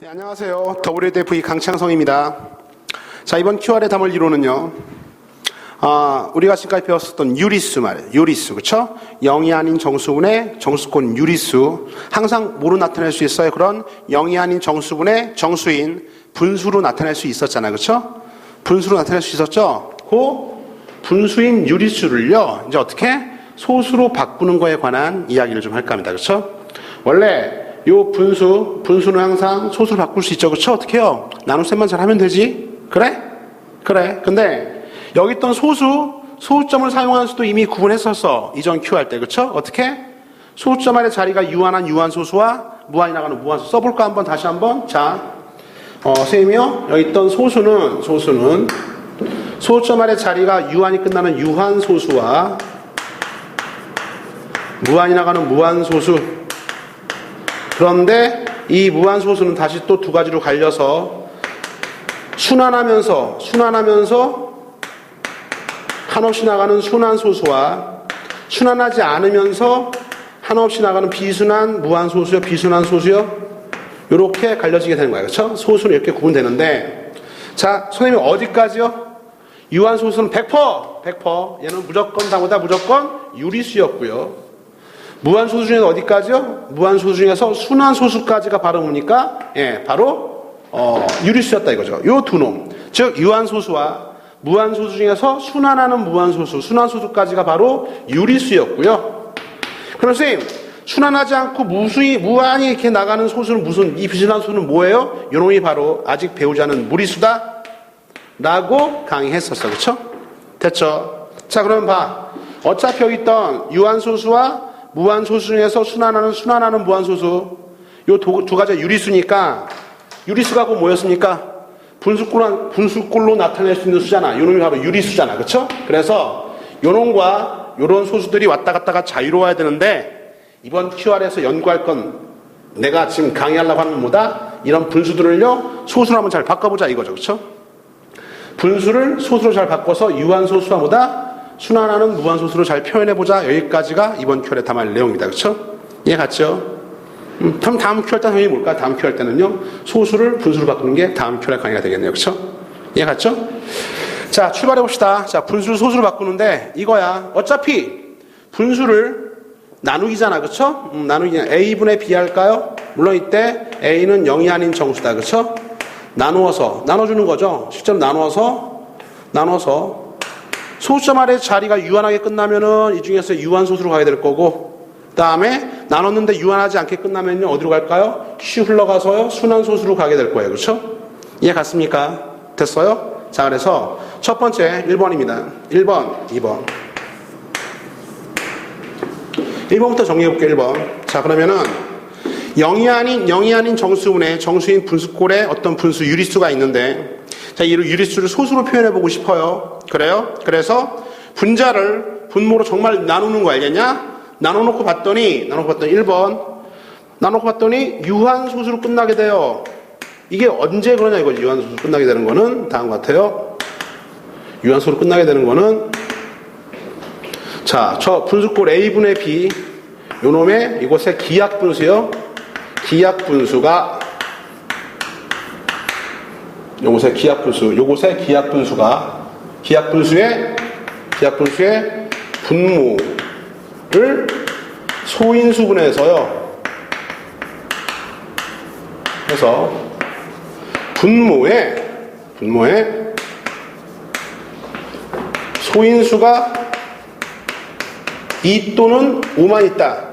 네, 안녕하세요. WDFE 강창성입니다. 자, 이번 QR에 담을 이론은요. 우리가 지금까지 배웠었던 유리수 말이에요. 유리수, 그쵸? 0이 아닌 정수분의 정수권 유리수. 항상 뭐로 나타낼 수 있어요? 그런 0이 아닌 정수분의 정수인 분수로 나타낼 수 있었잖아요. 그쵸? 분수로 나타낼 수 있었죠? 그 분수인 유리수를요, 이제 어떻게? 소수로 바꾸는 거에 관한 이야기를 좀 할까 합니다. 그쵸? 원래 요 분수는 항상 소수로 바꿀 수 있죠. 그쵸? 어떻게 해요? 나눗셈만 잘 하면 되지? 그래? 근데 여기 있던 소수점을 사용한 수도 이미 구분했었어. 이전 Q 할 때. 그쵸? 어떻게? 소수점 아래 자리가 유한한 유한소수와 무한이 나가는 무한소수. 써볼까? 다시 한번. 자, 선생님이요. 여기 있던 소수는 소수점 아래 자리가 유한이 끝나는 유한소수와 무한이 나가는 무한소수. 그런데 이 무한소수는 다시 또 두 가지로 갈려서 순환하면서 한없이 나가는 순환소수와 순환하지 않으면서 한없이 나가는 비순환 무한소수요, 비순환 소수요, 이렇게 갈려지게 되는 거예요. 그렇죠? 소수는 이렇게 구분되는데, 자, 선생님 어디까지요? 유한소수는 100%. 얘는 무조건 유리수였고요. 무한소수 중에서 어디까지요? 무한소수 중에서 순환소수까지가 바로 뭡니까? 예, 바로 유리수였다 이거죠. 요 두 놈. 즉 유한소수와 무한소수 중에서 순환하는 무한소수, 순환소수까지가 바로 유리수였고요. 그럼 선생님, 순환하지 않고 무한히 이렇게 나가는 소수는 이 비순환소수는 뭐예요? 요놈이 바로 아직 배우지 않은 무리수다 라고 강의했었어. 그쵸? 됐죠? 자, 그럼 봐. 어차피 여기 있던 유한소수와 무한소수 중에서 순환하는 무한소수, 요 두 가지가 유리수니까, 유리수가 그 뭐였습니까? 분수꼴로 나타낼 수 있는 수잖아. 요놈이 바로 유리수잖아. 그쵸? 그래서 요놈과 요런 소수들이 왔다 갔다가 자유로워야 되는데, 이번 QR에서 연구할 건 내가 지금 강의하려고 하는 것보다 이런 분수들을요, 소수로 한번 잘 바꿔보자 이거죠. 그쵸? 분수를 소수로 잘 바꿔서 유한소수와 뭐다? 순환하는 무한소수로 잘 표현해보자. 여기까지가 이번 QR에 담을 내용입니다. 그쵸? 이해 갔죠? 그럼 다음 QR 때 내용이 뭘까? 다음 QR 때는요, 소수를 분수로 바꾸는 게 다음 QR 강의가 되겠네요. 그쵸? 이해 갔죠? 자, 출발해봅시다. 자, 분수를 소수로 바꾸는데 이거야. 어차피 분수를 나누기잖아. 그쵸? 나누기. A분의 B 할까요? 물론 이때 A는 0이 아닌 정수다. 그쵸? 나눠주는 거죠. 실제로 나눠서 소수점 아래 자리가 유한하게 끝나면은 이 중에서 유한소수로 가게 될 거고, 그 다음에 나눴는데 유한하지 않게 끝나면요, 어디로 갈까요? 슉 흘러가서요, 순환소수로 가게 될 거예요. 그렇죠? 이해 갔습니까? 됐어요? 자, 그래서 첫 번째 1번입니다. 1번, 2번. 1번부터 정리해볼게요. 1번. 자, 그러면은 0이 아닌 정수인 분수꼴에 어떤 분수 유리수가 있는데, 자, 이 유리수를 소수로 표현해보고 싶어요. 그래요? 그래서 분모로 정말 나누는 거 알겠냐? 나눠놓고 봤더니 1번. 나눠놓고 봤더니 유한소수로 끝나게 돼요. 이게 언제 그러냐 이거지. 유한소수로 끝나게 되는 거는 다음 같아요. 유한소수로 끝나게 되는 거는, 자, 저 분수꼴 A분의 B, 요 놈의 이곳의 기하분수요. 요것의 기하분수의 분모를 소인수분해서요. 그래서 분모에 소인수가 2 또는 5만 있다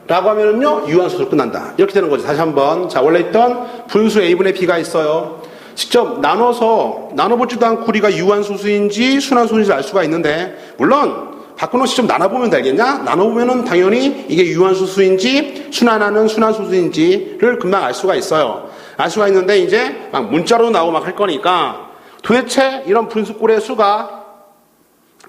라고 하면은요, 유한소수로 끝난다. 이렇게 되는 거죠. 다시 한번. 자, 원래 있던 분수 A분의 B가 있어요. 직접 나눠보지도 않고 우리가 유한소수인지 순환소수인지 알 수가 있는데, 물론 바꾸는 직접 나눠보면 되겠냐? 나눠보면은 당연히 이게 유한소수인지 순환하는 순환소수인지를 금방 알 수가 있어요. 알 수가 있는데 이제 막 문자로 나오고 막 할 거니까, 도대체 이런 분수꼴의 수가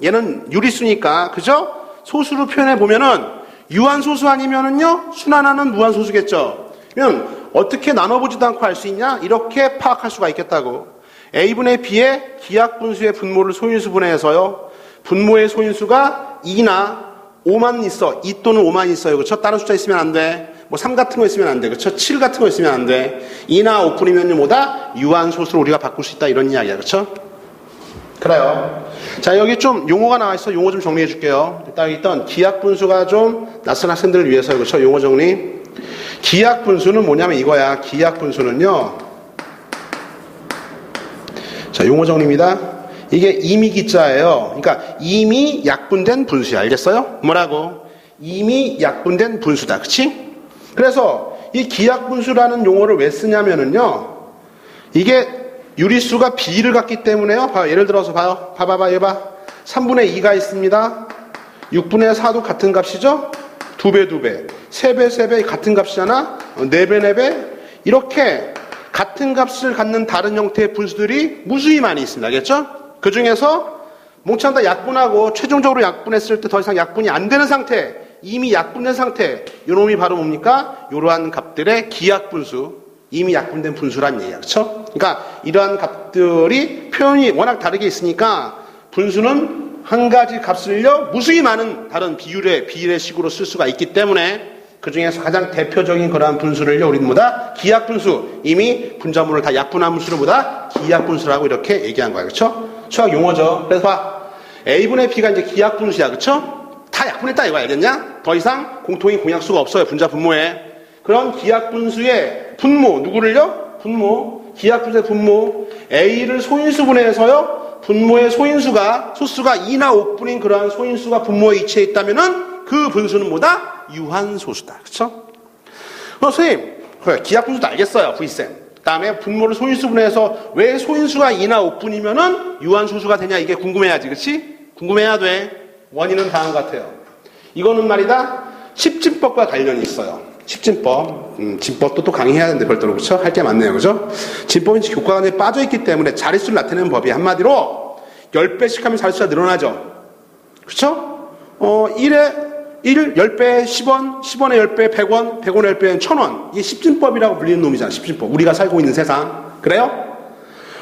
얘는 유리수니까, 그죠? 소수로 표현해 보면은 유한소수 아니면은요, 순환하는 무한소수겠죠. 그러면 어떻게 나눠보지도 않고 알 수 있냐? 이렇게 파악할 수가 있겠다고. A분의 B의 기하분수의 분모를 소인수분해해서요, 분모의 소인수가 2나 5만 있어. 2 또는 5만 있어요. 그렇죠? 다른 숫자 있으면 안 돼. 뭐 3 같은 거 있으면 안 돼. 그쵸? 7 같은 거 있으면 안 돼. 2나 5분이면 뭐다? 유한소수로 우리가 바꿀 수 있다. 이런 이야기야. 그쵸? 그래요. 자, 여기 좀 용어가 나와 있어. 용어 좀 정리해 줄게요. 일단 기하분수가 좀 낯선 학생들을 위해서 그렇죠? 용어 정리. 기하분수는 뭐냐면 이거야. 기하분수는요. 자, 용어 정리입니다. 이게 이미 기자예요. 그러니까 이미 약분된 분수야. 알겠어요? 뭐라고? 이미 약분된 분수다. 그치? 그래서 이 기하분수라는 용어를 왜 쓰냐면은요. 이게 유리수가 비를 갖기 때문에요. 봐요. 예를 들어서 봐요. 봐봐. 얘 봐. 3분의 2가 있습니다. 6분의 4도 같은 값이죠? 2배, 2배. 3배, 3배 같은 값이잖아? 4배, 4배. 이렇게 같은 값을 갖는 다른 형태의 분수들이 무수히 많이 있습니다. 알겠죠? 그 중에서 몽창 다 약분하고 최종적으로 약분했을 때 더 이상 약분이 안 되는 상태, 이미 약분된 상태, 요놈이 바로 뭡니까? 이러한 값들의 기약분수, 이미 약분된 분수란 얘기야. 그렇죠? 그러니까 이러한 값들이 표현이 워낙 다르게 있으니까 분수는 한 가지 값을요 무수히 많은 다른 비율의 식으로 쓸 수가 있기 때문에 그 중에서 가장 대표적인 그러한 분수를요 우리는 뭐다? 기약분수. 이미 분자물을 다 약분한 분수를 뭐다? 기약분수라고 이렇게 얘기한 거야. 그렇죠? 수학 용어죠. 그래서 봐. A분의 B가 이제 기약분수야. 그렇죠? 다 약분했다 이거 알겠냐? 더 이상 공통인 공약수가 없어요. 분자 분모에. 그런 기약분수의 분모 누구를요? 분모. 기약분수의 분모. A를 소인수분해해서요. 분모의 소수가 2나 5분인 그러한 소인수가 분모에 위치해 있다면은 그 분수는 뭐다? 유한소수다. 그쵸? 선생님, 그래, 기하분수도 알겠어요. V쌤. 그 다음에 분모를 소인수분해해서 왜 소인수가 2나 5분이면은 유한소수가 되냐 이게 궁금해야지. 그치? 궁금해야 돼. 원인은 다음 같아요. 이거는 말이다. 십진법과 관련이 있어요. 십진법. 진법도 또 강의해야 되는데 별도로. 그쵸? 할 게 많네요. 그죠? 진법은 교과관에 빠져있기 때문에 자릿수를 나타내는 법이 한마디로 10배씩 하면 자릿수가 늘어나죠. 그쵸? 1, 10배, 10원, 10원에 10배, 100원, 100원에 10배는 1000원. 이게 십진법이라고 불리는 놈이잖아, 십진법. 우리가 살고 있는 세상. 그래요?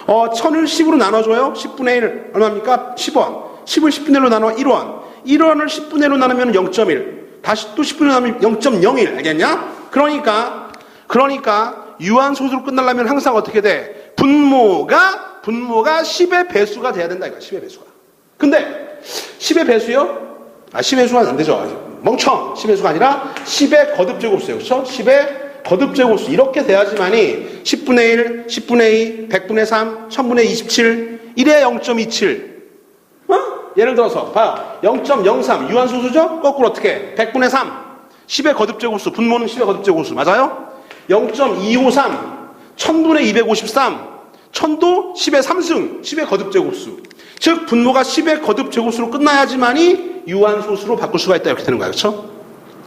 1000을 10으로 나눠줘요? 10분의 1, 얼마입니까? 10원. 10을 10분의 1로 나눠 1원. 1원을 10분의 1로 나누면 0.1. 다시 또 10분의 1로 나누면 0.01. 알겠냐? 그러니까, 유한소수로 끝나려면 항상 어떻게 돼? 분모가 10의 배수가 돼야 된다, 이거야, 10의 배수가. 근데, 10의 배수요? 10의 배수가 안 되죠. 멍청! 10의 배수가 아니라 10의 거듭제곱수예요. 그렇죠? 10의 거듭제곱수. 이렇게 돼야지만이 10분의 1, 10분의 2, 100분의 3, 1000분의 27, 1에 0.27. 예를 들어서 봐요. 0.03 유한소수죠? 거꾸로 어떻게? 100분의 3. 10의 거듭제곱수. 분모는 10의 거듭제곱수. 맞아요? 0.253. 1000분의 253. 1000도 10의 3승. 10의 거듭제곱수. 즉 분모가 10의 거듭제곱수로 끝나야지만이 유한소수로 바꿀 수가 있다 이렇게 되는 거야. 그렇죠?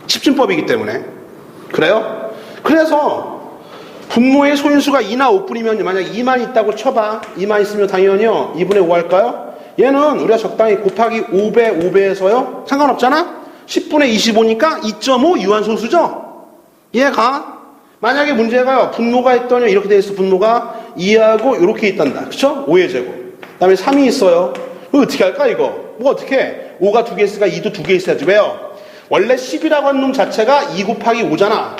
십진법이기 때문에. 그래요? 그래서 분모의 소인수가 2나 5분이면 만약 2만 있다고 쳐봐. 2만 있으면 당연히요 2분의 5 할까요? 얘는 우리가 적당히 곱하기 5배 5배에서요 상관없잖아. 10분의 25니까 2.5 유한소수죠. 이해가? 만약에 문제가요 분모가 있더니 이렇게 돼 있어. 분모가 2하고 이렇게 있단다. 그렇죠? 5의 제곱. 그 다음에 3이 있어요. 그럼 어떻게 할까 이거? 뭐 어떻게 해? 5가 2개 있으니까 2도 2개 있어야지. 왜요? 원래 10이라고 하는 놈 자체가 2 곱하기 5잖아.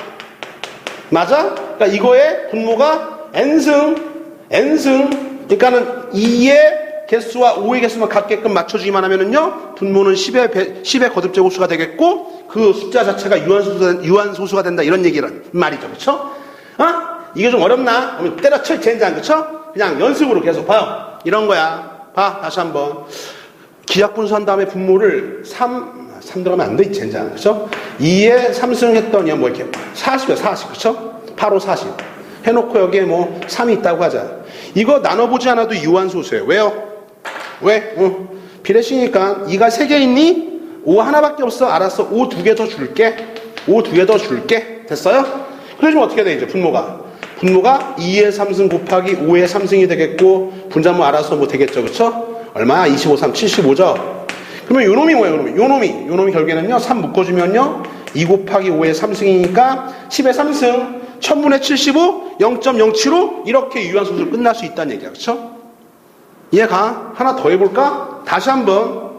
맞아? 그러니까 이거의 분모가 n승. 그러니까는 2의 개수와 5의 개수만 같게끔 맞춰주기만 하면은요, 분모는 10의 거듭제곱수가 되겠고, 그 숫자 자체가 유한소수가 된다. 이런 얘기란 말이죠. 그쵸? 이게 좀 어렵나? 때려쳐, 젠장. 그쵸? 그냥 연습으로 계속 봐요. 이런 거야. 봐, 다시 한번. 기하분수 한 다음에 분모를 3 들어가면 안 돼, 젠장. 그쵸? 2에 3승 했더니 뭐 이렇게 40이야, 40. 그쵸? 8, 5, 40. 해놓고 여기에 뭐 3이 있다고 하자. 이거 나눠보지 않아도 유한소수예요. 왜요? 왜? 비례식이니까 2가 3개 있니? 5 하나밖에 없어. 알았어. 5 2개 더 줄게. 5 2개 더 줄게. 됐어요? 그래주면 어떻게 돼, 이제 분모가? 2의 3승 곱하기 5의 3승이 되겠고, 분자모 알아서 뭐 되겠죠. 그쵸? 얼마야? 25, 3, 75죠? 그러면 요 놈이 뭐예요? 요 놈이 결국에는요, 3 묶어주면요, 2 곱하기 5의 3승이니까 10의 3승, 1000분의 75, 0.075, 이렇게 유한소수로 끝날 수 있다는 얘기야. 그쵸? 이해가? 하나 더 해볼까? 다시 한번.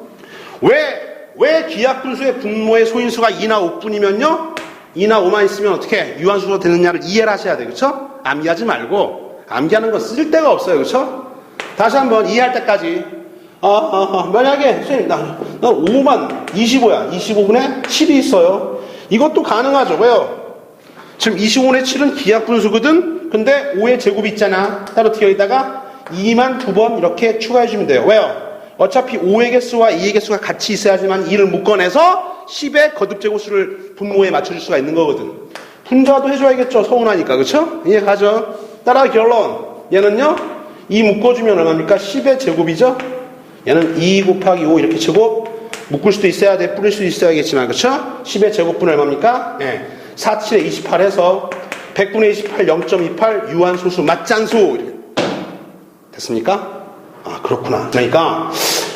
왜 기하분수의 분모의 소인수가 2나 5분이면요? 2나 5만 있으면 어떻게 유한소수가 되느냐를 이해를 하셔야 돼요. 그쵸? 암기하지 말고. 암기하는 건 쓸 데가 없어요. 그쵸? 다시 한번 이해할 때까지. 만약에, 선생님, 나 5만 25야. 25분에 7이 있어요. 이것도 가능하죠. 왜요? 지금 25분의 7은 기하분수거든? 근데 5의 제곱이 있잖아. 따로 되어있다가 2만 2번 이렇게 추가해주면 돼요. 왜요? 어차피 5의 개수와 2의 개수가 같이 있어야지만 2를 묶어내서 10의 거듭제곱수를 분모에 맞춰줄 수가 있는 거거든. 분자도 해줘야겠죠. 서운하니까. 그쵸? 이해가죠? 따라 결론. 얘는요, 2 묶어주면 얼마입니까? 10의 제곱이죠? 얘는 2 곱하기 5 이렇게 제곱. 묶을 수도 있어야 돼. 뿌릴 수도 있어야겠지만. 그쵸? 10의 제곱분은 얼마입니까? 예. 4, 7에 28 해서 100분의 28, 0.28 유한소수 맞잖수. 됐습니까? 아, 그렇구나. 그러니까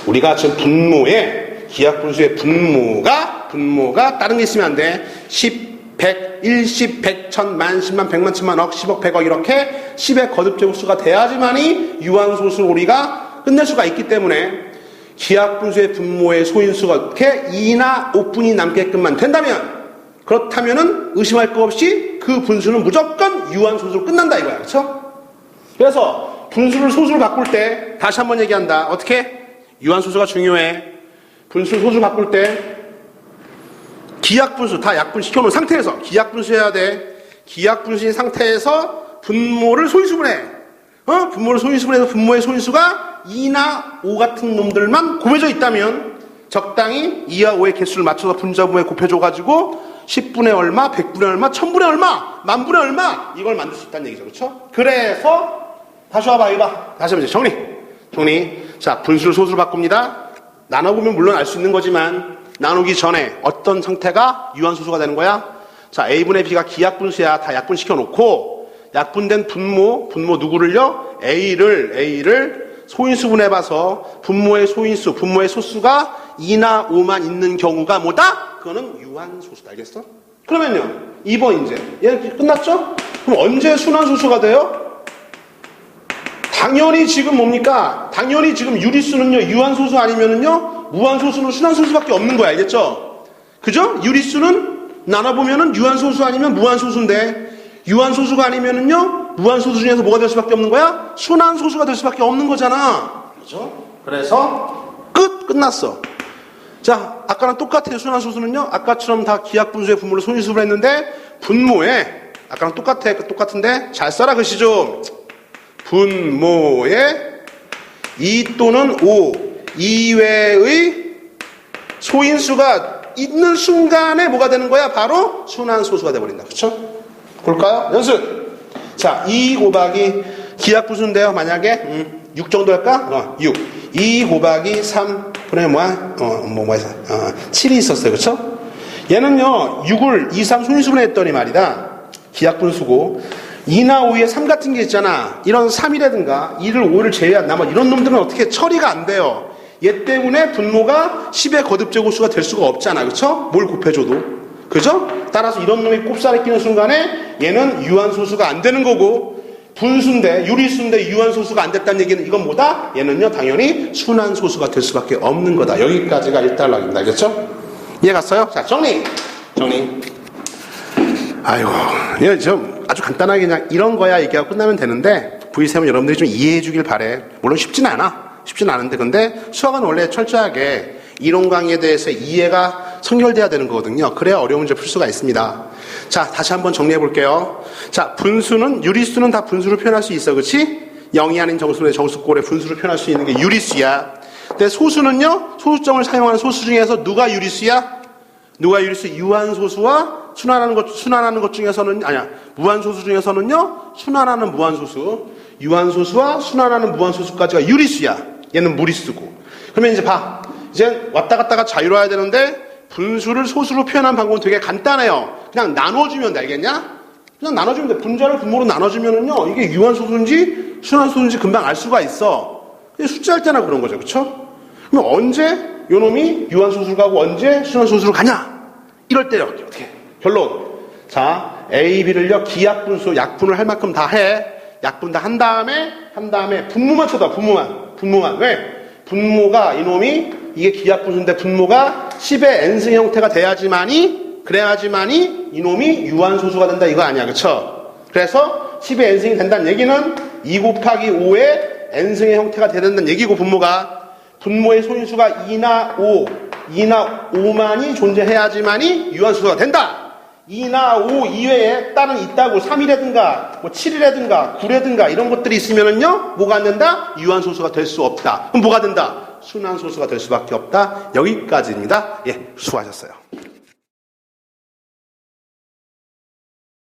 우리가 지금 분모에 기하분수의 분모가 다른 게 있으면 안 돼. 10, 100, 1, 10, 100, 1000, 만, 10만, 100만, 1000만, 억, 10억, 100억 이렇게 10의 거듭제곱수가 돼야지만이 유한소수를 우리가 끝낼 수가 있기 때문에 기하분수의 분모의 소인수가 이렇게 2나 5분이 남게끔만 된다면 그렇다면은 의심할 거 없이 그 분수는 무조건 유한소수로 끝난다 이거야. 그렇죠? 그래서 분수를 소수로 바꿀 때 다시 한번 얘기한다. 어떻게? 유한소수가 중요해. 분수를 소수로 바꿀 때 기하분수 다 약분시켜놓은 상태에서 기하분수 해야 돼. 기하분수인 상태에서 분모를 소인수분해. 분모를 소인수분해서 분모의 소인수가 2나 5 같은 놈들만 곱해져 있다면 적당히 2와 5의 개수를 맞춰서 분자분모에 곱해줘가지고 10분의 얼마, 100분의 얼마, 1000분의 얼마, 만분의 얼마 이걸 만들 수 있다는 얘기죠. 그렇죠? 그래서 다시 와봐 이봐. 다시 한번 정리. 자, 분수를 소수로 바꿉니다. 나눠보면 물론 알 수 있는 거지만 나누기 전에 어떤 상태가 유한소수가 되는 거야? 자, A분의 B가 기약분수야. 다 약분시켜 놓고 약분된 분모 누구를요? A를 소인수분해봐서 분모의 소수가 2나 5만 있는 경우가 뭐다? 그거는 유한소수다. 알겠어? 그러면요 2번 이제 얘 끝났죠? 그럼 언제 순환소수가 돼요? 당연히 지금 뭡니까? 당연히 지금 유리수는요 유한소수 아니면은요 무한소수는 순환소수밖에 없는 거야. 알겠죠? 그죠? 유리수는 나눠보면은 유한소수 아니면 무한소수인데 유한소수가 아니면은요 무한소수 중에서 뭐가 될 수밖에 없는 거야? 순환소수가 될 수밖에 없는 거잖아. 그죠? 그래서 끝났어. 자, 아까랑 똑같아요. 순환소수는요 아까처럼 다 기하분수의 분모를 소인수를 했는데 분모에 아까랑 똑같은데 잘 써라 글씨 좀. 분모에 2 또는 5 이외의 소인수가 있는 순간에 뭐가 되는 거야? 바로 순환소수가 돼버린다. 그렇죠? 볼까요? 연습. 자, 2 곱하기 기하분수인데요. 만약에 6 정도 할까? 6. 2 곱하기 3 그래 뭐야? 7이 있었어요. 그렇죠? 얘는요 6을 2, 3 소인수분해 했더니 말이다. 기하분수고 2나 5에 3 같은 게 있잖아. 이런 3이라든가 2를 5를 제외한 나머지 이런 놈들은 어떻게 처리가 안 돼요. 얘 때문에 분모가 10의 거듭제곱수가 될 수가 없잖아. 그쵸? 뭘 곱해줘도. 그죠? 따라서 이런 놈이 꼽살에 끼는 순간에 얘는 유한소수가 안 되는 거고 분수인데 유리수인데 유한소수가 안 됐다는 얘기는 이건 뭐다? 얘는요 당연히 순환소수가 될 수밖에 없는 거다. 여기까지가 1단락입니다. 알겠죠? 이해 갔어요? 자, 정리. 아이고, 이거 좀 아주 간단하게 그냥 이런 거야 얘기하고 끝나면 되는데 V7은 여러분들이 좀 이해해 주길 바래. 물론 쉽진 않은데 근데 수학은 원래 철저하게 이론 강의에 대해서 이해가 선결돼야 되는 거거든요. 그래야 어려운 문제 풀 수가 있습니다. 자, 다시 한번 정리해 볼게요. 자, 분수는 유리수는 다 분수로 표현할 수 있어. 그렇지? 0이 아닌 정수의 정수꼴에 분수로 표현할 수 있는 게 유리수야. 근데 소수는요. 소수점을 사용하는 소수 중에서 누가 유리수야? 유한소수와 순환하는 것 중에서는 무한소수 중에서는요 순환하는 무한소수, 유한소수와 순환하는 무한소수까지가 유리수야. 얘는 무리수고. 그러면 이제 봐. 이제 왔다 갔다가 자유로워야 되는데 분수를 소수로 표현한 방법은 되게 간단해요. 그냥 나눠주면 돼. 알겠냐? 그냥 나눠주면 돼. 분자를 분모로 나눠주면은요 이게 유한소수인지 순환소수인지 금방 알 수가 있어. 숫자할 때나 그런 거죠. 그쵸? 그럼 언제 요놈이 유한소수로 가고 언제 순환소수로 가냐? 이럴 때요 어떻게? 결론. 자, A, B를요 기약분수 약분을 할 만큼 다 해. 약분 다 한 다음에 분모만 쳐다. 분모만. 왜? 분모가 이놈이 이게 기약분수인데 분모가 10의 n승 형태가 돼야지만이 그래야지만이 이놈이 유한소수가 된다 이거 아니야. 그쵸? 그래서 10의 n승이 된다는 얘기는 2 곱하기 5의 n승의 형태가 된다는 얘기고 분모의 소인수가 2나 5만이 존재해야지만이 유한소수가 된다. 2나 5 이외에 다른 있다고 3이라든가 뭐 7이라든가 9라든가 이런 것들이 있으면은요 뭐가 안 된다? 유한소수가 될 수 없다. 그럼 뭐가 된다? 순환소수가 될 수밖에 없다. 여기까지입니다. 예, 수고하셨어요.